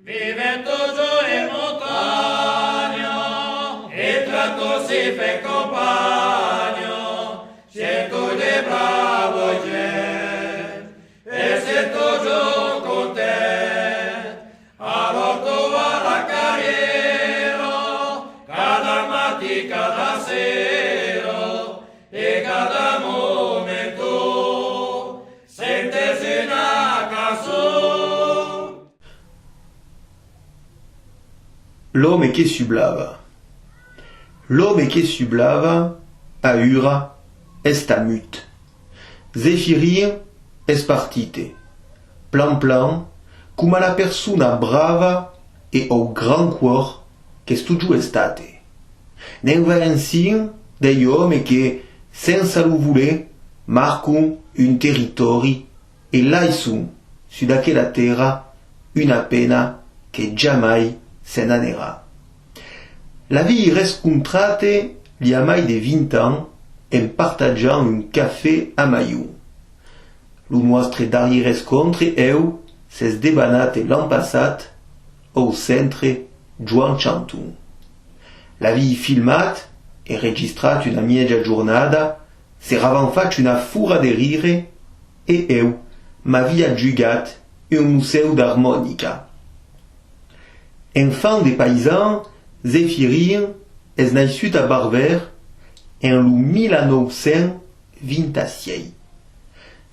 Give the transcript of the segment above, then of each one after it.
Vive toujours in montagna e tra si fait compagno, cerco de bravo gente e c'est toujours content. Alors tu vas la carriera, cada matti, cada sera e cada momento sentes una canzone. L'homme che sublava. L'homme che sublava, aura, est amut. Zephyrir, est partite. Plan, come la persona brava e o gran cuor che stugiu estate. Nel valensin degli uomini che, senza lo voler, marcano un territori e laissano su d'aquella terra una pena che giammai se n'anera. La vie rescontrate li ha mai de 20 ans en partagiant un café a Maiu. Lo nostre darrier rescontre eu s'es debanate l'an passat au centre Joan Chantun. La vie filmat e registrat una miegia giornada s'eravan faig una fura de rire e eu m'havia jugat un museu d'harmonica. Enfant de paysan, Zephyrin es naiscut a Barber en lo 1926.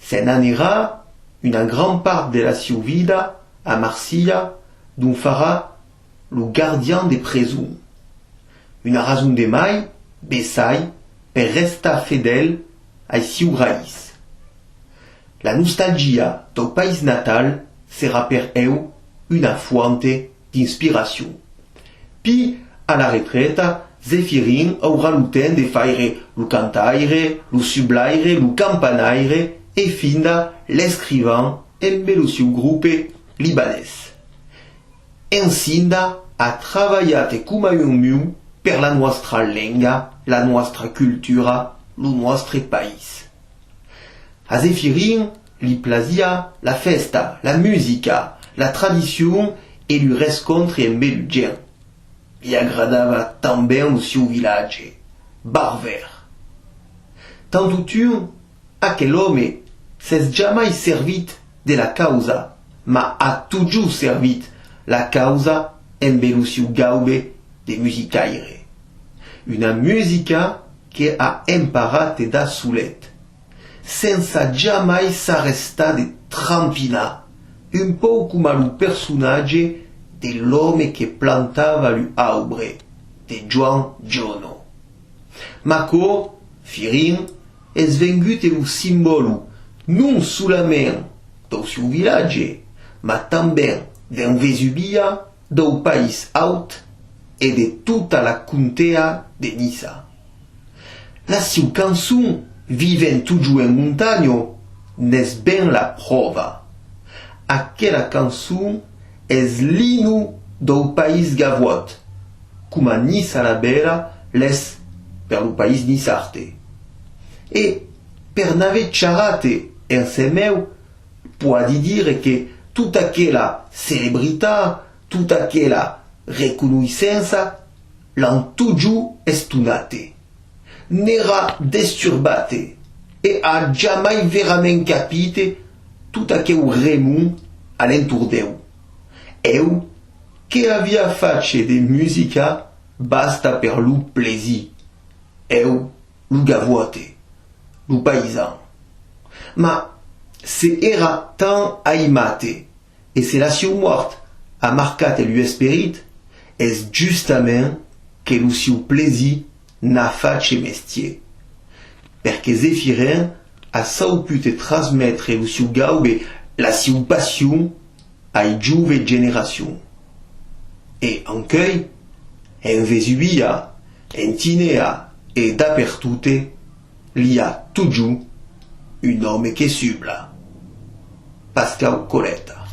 Se n'anera una gran part de la siu vida a Marsella d'un farà lo gardien de presum. Una rason de mai, besai, per restar fidel ai siu raiz. La nostalgia do país natal sera per eu una fuente d'inspiration. Pi, a la retreta, Zephyrin aura lo temps de faire lo cantaire, lo sublaire, lo campanaire e finda l'escrivant en lo siu grupe libanès. Ensinda ha travaillat come un miu per la nostra lenga, la nostra cultura, lo nostre país. A Zephyrin li plazia la festa, la musica, la tradition e lui rescontre en bel gent. Li agradava também lo siu village, Barber. Tanto aquel home s'es jamais servit de la causa, ma ha toujours servit la causa en bel lo siu gaube de musicaire. Una musica che ha imparat da solet, senza jamais s'arrestar de trampina, un po' come lo personaggio dell'uomo che plantava l'arbre, de Joan Giono. Ma co, Firin, es vengut lo simbolo non solament do seu village, ma também d'un Vesubia, do país out e de tutta la contea de Nissa. La siu cançon, Vivent toujours en montagno, n'es ben la prova. Aquella cançon es l'himno do país gavot, come Nissa la Bella l'es per lo país nissarte. E per n'ave charate en se meu, puoi dire che tutta aquella celebrità, tutta aquella reconoscenza, l'han toujours estunate. N'era disturbate e ha jamais verament capite tout aquel remon alentour d'eu. Eu, che havia face de musica, basta per lo plaisir. Eu, lo gavote, lo paysan. Ma se era tan aimate, e se la siu mort ha marcat el esperit, es justament que lo siu plaisir n'a face mestier. Perché Zephyrin a saupute transmettre lo siu gaube, la siu passion, ai giuve generazioni. E anche en Vesubia, en Tinea e dappertutto li ha toujours un homme che subla. Pascal Coletta.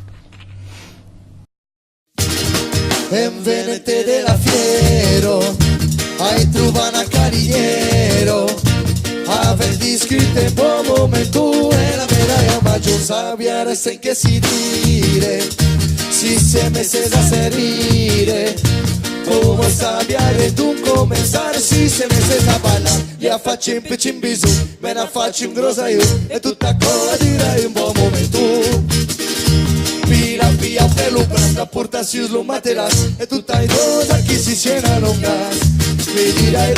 En venete della fiero, hai trovato un cariniero, aver discusso un buon momento e la medaglia maggiore sabiare sen che si dire. si se meses a serire, come cambiare tu comenzare, si se meses a ballare, gli faccio un piccin bisù, me ne faccio un grosso io, e tutta cosa direi un buon momento. Pila via pelo branca, portarsi lo materas, e tutta cosa che si siena non gas, mi dirai